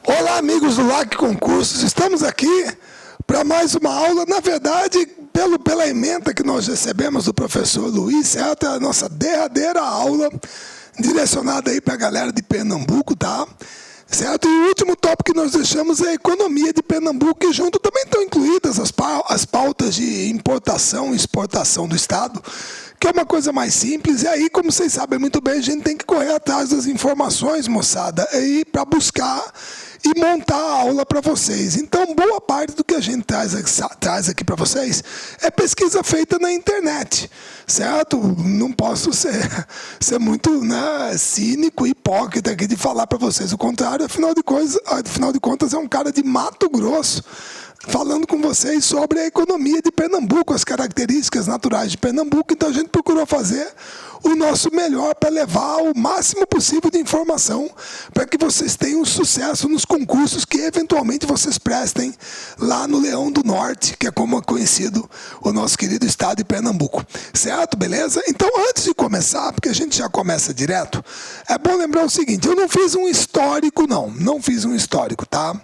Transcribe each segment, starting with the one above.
Olá, amigos do LAC Concursos, estamos aqui para mais uma aula. Na verdade, pela ementa que nós recebemos do professor Luiz, certo? É a nossa derradeira aula direcionada aí para a galera de Pernambuco, tá? Certo? E o último tópico que nós deixamos é a economia de Pernambuco, e junto também estão incluídas as pautas de importação e exportação do Estado, que é uma coisa mais simples. E aí, como vocês sabem muito bem, a gente tem que correr atrás das informações, moçada, aí para buscar e montar a aula para vocês. Então, boa parte do que a gente traz aqui para vocês é pesquisa feita na internet, certo? Não posso ser muito, cínico e hipócrita aqui de falar para vocês o contrário. Afinal de contas, é um cara de Mato Grosso falando com vocês sobre a economia de Pernambuco, as características naturais de Pernambuco. Então a gente procurou fazer o nosso melhor para levar o máximo possível de informação para que vocês tenham sucesso nos concursos que eventualmente vocês prestem lá no Leão do Norte, que é como é conhecido o nosso querido estado de Pernambuco. Certo? Beleza? Então, antes de começar, porque a gente já começa direto, é bom lembrar o seguinte: eu não fiz um histórico, não fiz um histórico, tá?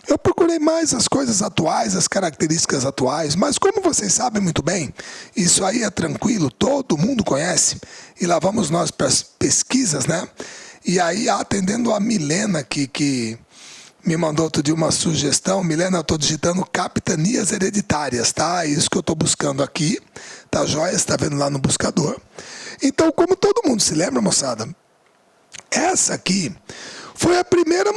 Eu procurei mais as coisas atuais, as características atuais, mas como vocês sabem muito bem, isso aí é tranquilo, todo mundo conhece, e lá vamos nós para as pesquisas, né? E aí, atendendo a Milena, que me mandou outro dia uma sugestão. Milena, eu estou digitando capitanias hereditárias, tá? É isso que eu estou buscando aqui, tá joia? Você está vendo lá no buscador. Então, como todo mundo se lembra, moçada, essa aqui foi a primeira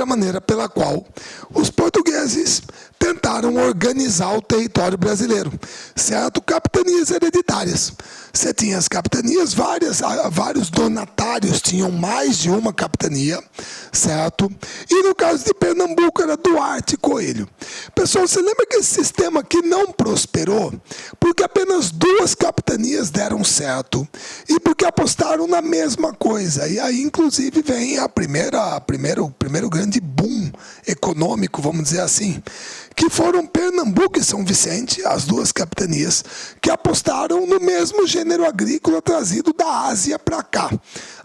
maneira pela qual os portugueses tentaram organizar o território brasileiro, certo? Capitanias hereditárias. Você tinha as capitanias, vários donatários tinham mais de uma capitania, certo? E no caso de Pernambuco era Duarte Coelho. Pessoal, você lembra que esse sistema aqui não prosperou porque apenas 2 capitanias deram certo e porque apostaram na mesma coisa. E aí, inclusive, vem o primeiro grande boom econômico, vamos dizer assim, que foram Pernambuco e São Vicente, as 2 capitanias, que apostaram no mesmo gênero agrícola trazido da Ásia para cá,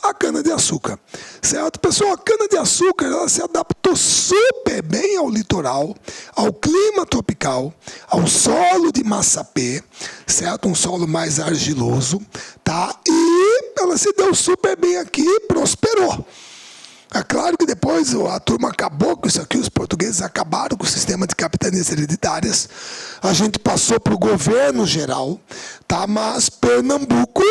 a cana-de-açúcar. Certo, pessoal? A cana-de-açúcar, ela se adaptou super bem ao litoral, ao clima tropical, ao solo de Massapê, certo? Um solo mais argiloso, tá? E ela se deu super bem aqui e prosperou. É claro que depois a turma acabou com isso aqui, os portugueses acabaram com o sistema de capitanias hereditárias, a gente passou para o governo geral, tá? Mas Pernambuco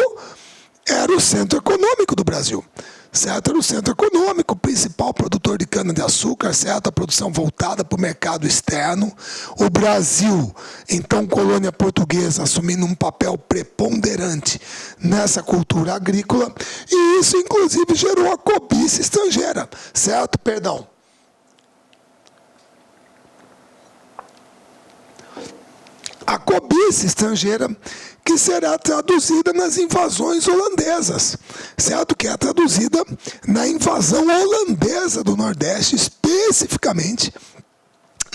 era o centro econômico do Brasil, certo? Era o centro econômico, o principal produtor de cana-de-açúcar, certo? A produção voltada para o mercado externo. O Brasil, então colônia portuguesa, assumindo um papel preponderante nessa cultura agrícola, e isso, inclusive, gerou a cobiça estrangeira, certo? Perdão. A cobiça estrangeira que será traduzida nas invasões holandesas, certo? Que é traduzida na invasão holandesa do Nordeste, especificamente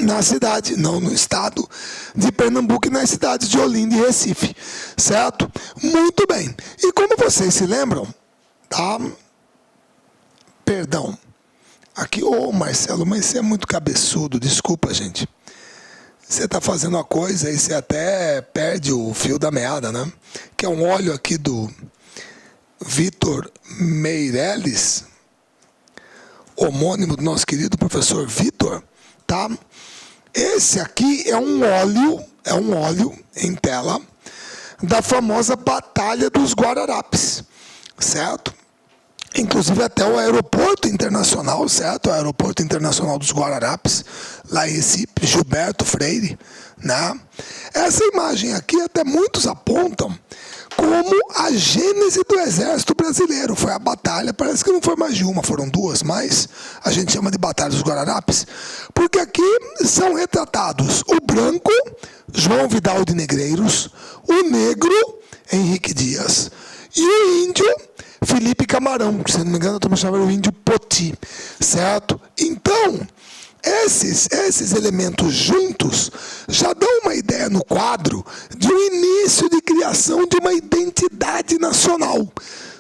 na cidade, não no estado de Pernambuco, e nas cidades de Olinda e Recife, certo? Muito bem. E como vocês se lembram, tá? Perdão. Aqui, Marcelo, mas você é muito cabeçudo, desculpa, gente. Você está fazendo uma coisa e você até perde o fio da meada, né? Que é um óleo aqui do Vitor Meirelles, homônimo do nosso querido professor Vitor, tá? Esse aqui é um óleo em tela da famosa Batalha dos Guararapes, certo? Inclusive até o aeroporto internacional, certo? O aeroporto internacional dos Guararapes, lá em Recife, Gilberto Freire, né? Essa imagem aqui até muitos apontam como a gênese do exército brasileiro. Foi a batalha, parece que não foi mais de uma, foram 2, mas a gente chama de Batalha dos Guararapes, porque aqui são retratados o branco, João Vidal de Negreiros, o negro, Henrique Dias, e o índio, Felipe Camarão, que, se não me engano, eu estou chamando o índio Poti, certo? Então, esses elementos juntos já dão uma ideia no quadro de um início de criação de uma identidade nacional,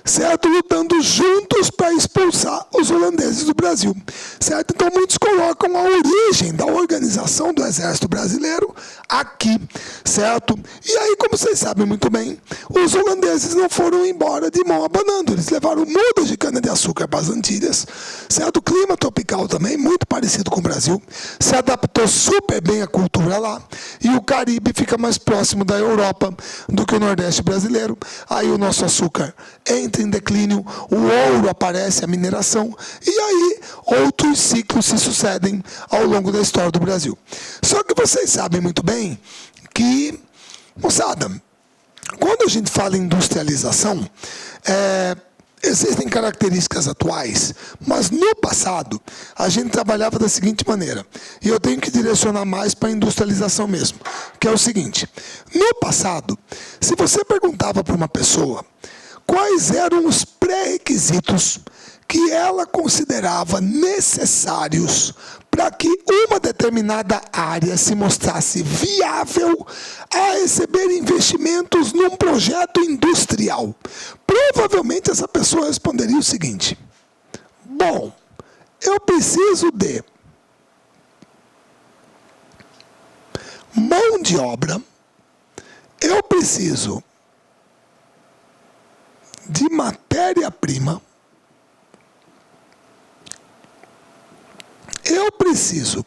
certo? Lutando juntos para expulsar os holandeses do Brasil, certo? Então muitos colocam a origem da organização do Exército Brasileiro aqui, certo? E aí, como vocês sabem muito bem, os holandeses não foram embora de mão abanando, eles levaram mudas de cana-de-açúcar para as Antilhas, certo? O clima tropical também, muito parecido com o Brasil, se adaptou super bem à cultura lá, e o Caribe fica mais próximo da Europa do que o Nordeste brasileiro. Aí o nosso açúcar entra em declínio, o ouro aparece, a mineração, e aí outros ciclos se sucedem ao longo da história do Brasil. Só que vocês sabem muito bem que, moçada, quando a gente fala em industrialização, existem características atuais, mas no passado a gente trabalhava da seguinte maneira, e eu tenho que direcionar mais para a industrialização mesmo, que é o seguinte: no passado, se você perguntava para uma pessoa quais eram os pré-requisitos que ela considerava necessários para que uma determinada área se mostrasse viável a receber investimentos num projeto industrial, provavelmente essa pessoa responderia o seguinte: bom, eu preciso de mão de obra, eu preciso de matéria-prima, eu preciso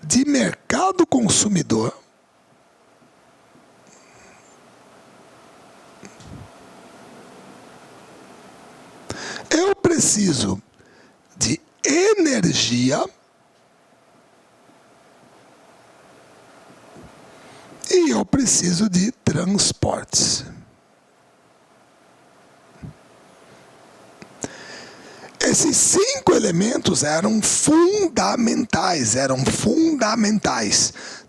de mercado consumidor, eu preciso de energia e eu preciso de transportes. Esses 5 elementos eram fundamentais,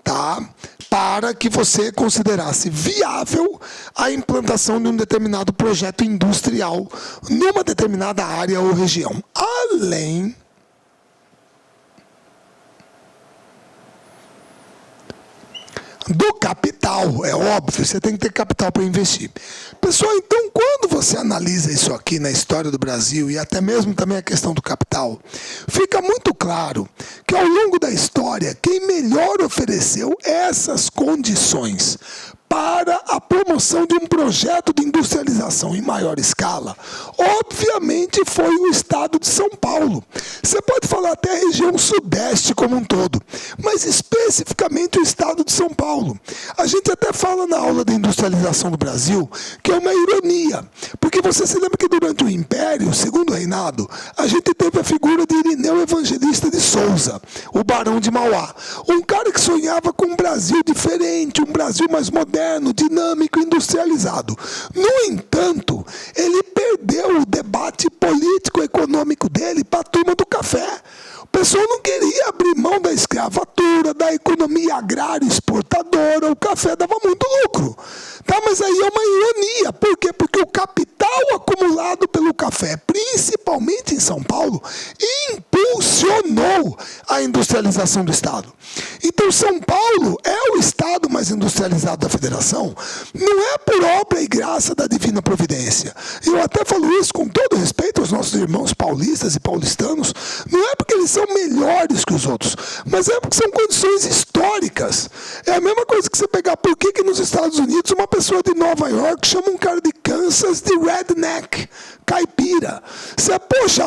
tá? Para que você considerasse viável a implantação de um determinado projeto industrial numa determinada área ou região. Além do capital, é óbvio, você tem que ter capital para investir. Pessoal, então, quando você analisa isso aqui na história do Brasil, e até mesmo também a questão do capital, fica muito claro que ao longo da história, quem melhor ofereceu essas condições para a promoção de um projeto de industrialização em maior escala, obviamente foi o estado de São Paulo. Você pode falar até a região sudeste como um todo, mas especificamente o estado de São Paulo. A gente até fala na aula de industrialização do Brasil que é uma ironia, porque você se lembra que durante o Império, o Segundo Reinado, a gente teve a figura de Irineu Evangelista de Souza, o Barão de Mauá, um cara que sonhava com um Brasil diferente, um Brasil mais moderno, dinâmico, industrializado. No entanto, ele perdeu o debate político-econômico dele para a turma do café. O pessoal não queria abrir mão da escravatura, da economia agrária exportadora, o café dava muito lucro. Tá, mas aí é uma ironia. Por quê? Porque o capital acumulado pelo café, principalmente em São Paulo, impulsionou a industrialização do Estado. Então, São Paulo é o estado mais industrializado da federação, não é por obra e graça da divina providência. Eu até falo isso com todo respeito aos nossos irmãos paulistas e paulistanos, não é porque eles são melhores que os outros, mas é porque são condições históricas. É a mesma coisa que você pegar, por que nos Estados Unidos uma pessoa de Nova York chama um cara de Kansas de redneck, caipira. Você, poxa,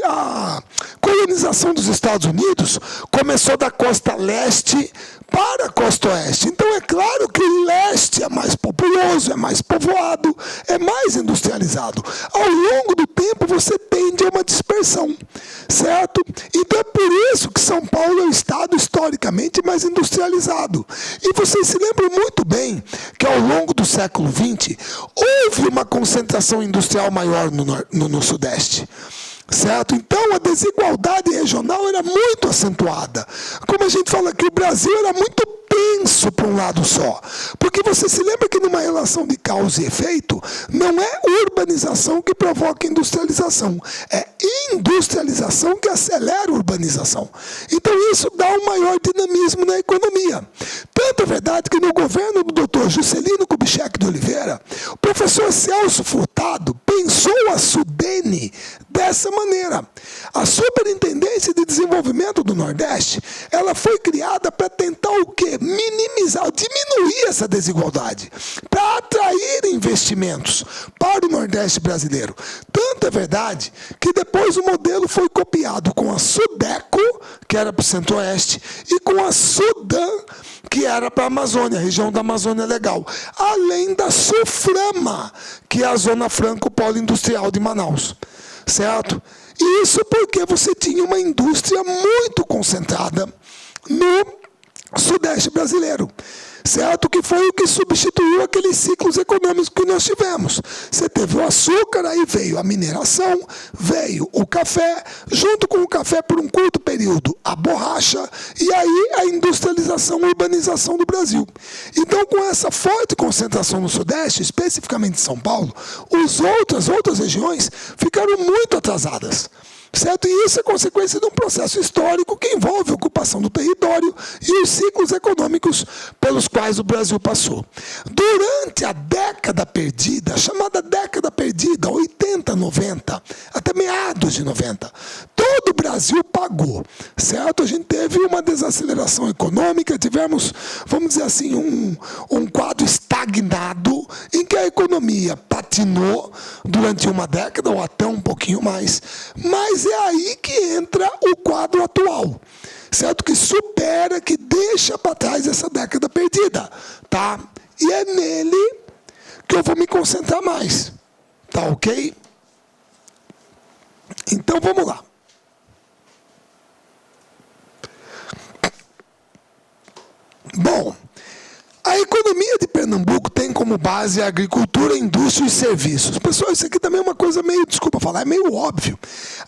a colonização dos Estados Unidos começou da costa leste para a costa oeste. Então é claro que o leste é mais populoso, é mais povoado, é mais industrializado. Ao longo do tempo você tende a uma dispersão, certo? Então é por isso que São Paulo é o estado historicamente mais industrializado. E vocês se lembram muito bem que ao longo do século XX houve uma concentração industrial maior no Sudeste. Certo? Então a desigualdade regional era muito acentuada. Como a gente fala aqui, o Brasil era muito tenso para um lado só. Porque você se lembra que numa relação de causa e efeito, não é urbanização que provoca industrialização, é industrialização que acelera a urbanização. Então isso dá um maior dinamismo na economia. Tanto é verdade que no governo do Dr. Juscelino Kubitschek de Oliveira, o professor Celso Furtado pensou a SUDENE dessa maneira. A Superintendência de Desenvolvimento do Nordeste, ela foi criada para tentar o quê? Minimizar, diminuir essa desigualdade, para atrair investimentos para o Nordeste brasileiro. Tanto é verdade que depois o modelo foi copiado com a SUDECO, que era para o Centro-Oeste, e com a SUDAM, que era para a Amazônia, a região da Amazônia Legal, além da SUFRAMA, que é a Zona Franco Polo Industrial de Manaus. Certo? E isso porque você tinha uma indústria muito concentrada no Sudeste brasileiro. Certo? Que foi o que substituiu aqueles ciclos econômicos que nós tivemos. Você teve o açúcar, aí veio a mineração, veio o café, junto com o café por um curto período, a borracha, e aí a industrialização, a urbanização do Brasil. Então, com essa forte concentração no Sudeste, especificamente em São Paulo, as outras regiões ficaram muito atrasadas. Certo? E isso é consequência de um processo histórico que envolve a ocupação do território e os ciclos econômicos pelos quais o Brasil passou. Durante a década perdida, chamada década perdida, 80, 90, até meados de 90, todo o Brasil pagou. Certo? A gente teve uma desaceleração econômica, tivemos, vamos dizer assim, um quadro estagnado em que a economia patinou durante uma década ou até um pouquinho mais, mas é aí que entra o quadro atual, certo? Que supera, que deixa para trás essa década perdida, tá? E é nele que eu vou me concentrar mais, tá ok? Então vamos lá. Bom, a economia de Pernambuco tem como base a agricultura, a indústria e serviços. Pessoal, isso aqui também é uma coisa meio, desculpa falar, é meio óbvio.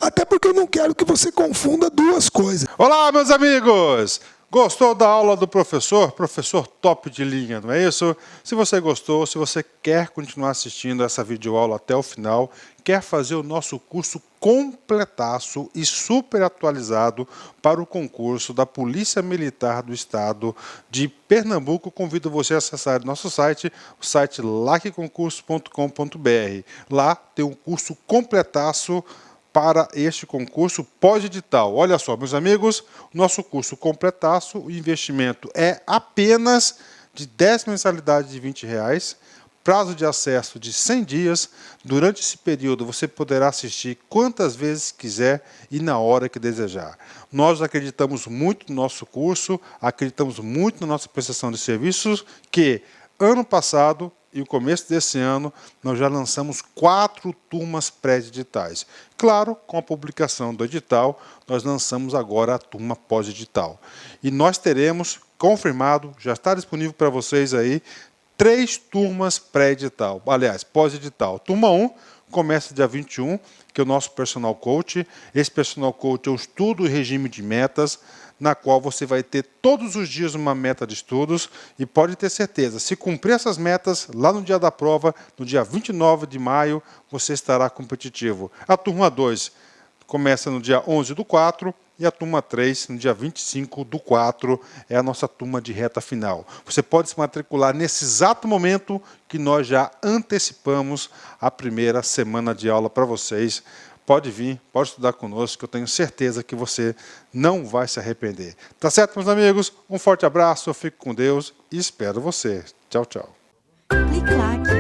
Até porque eu não quero que você confunda duas coisas. Olá, meus amigos! Gostou da aula do professor? Professor top de linha, não é isso? Se você gostou, se você quer continuar assistindo essa videoaula até o final, quer fazer o nosso curso completaço e super atualizado para o concurso da Polícia Militar do Estado de Pernambuco, convido você a acessar nosso site, o site lacconcurso.com.br. Lá tem um curso completaço para este concurso pós-edital. Olha só, meus amigos, nosso curso completaço, o investimento é apenas de 10 mensalidades de R$20, prazo de acesso de 100 dias. Durante esse período você poderá assistir quantas vezes quiser e na hora que desejar. Nós acreditamos muito no nosso curso, acreditamos muito na nossa prestação de serviços, que ano passado e o começo desse ano, nós já lançamos 4 turmas pré-editais. Claro, com a publicação do edital, nós lançamos agora a turma pós-edital. E nós teremos, confirmado, já está disponível para vocês aí, 3 turmas pré-edital. Aliás, pós-edital. Turma 1 começa dia 21, que é o nosso personal coach. Esse personal coach é o estudo e regime de metas, na qual você vai ter todos os dias uma meta de estudos e pode ter certeza, se cumprir essas metas, lá no dia da prova, no dia 29 de maio, você estará competitivo. A turma 2 começa no dia 11/4 e a turma 3 no dia 25/4, é a nossa turma de reta final. Você pode se matricular nesse exato momento que nós já antecipamos a primeira semana de aula para vocês. Pode vir, pode estudar conosco, que eu tenho certeza que você não vai se arrepender. Tá certo, meus amigos? Um forte abraço, eu fico com Deus e espero você. Tchau, tchau. Clique lá.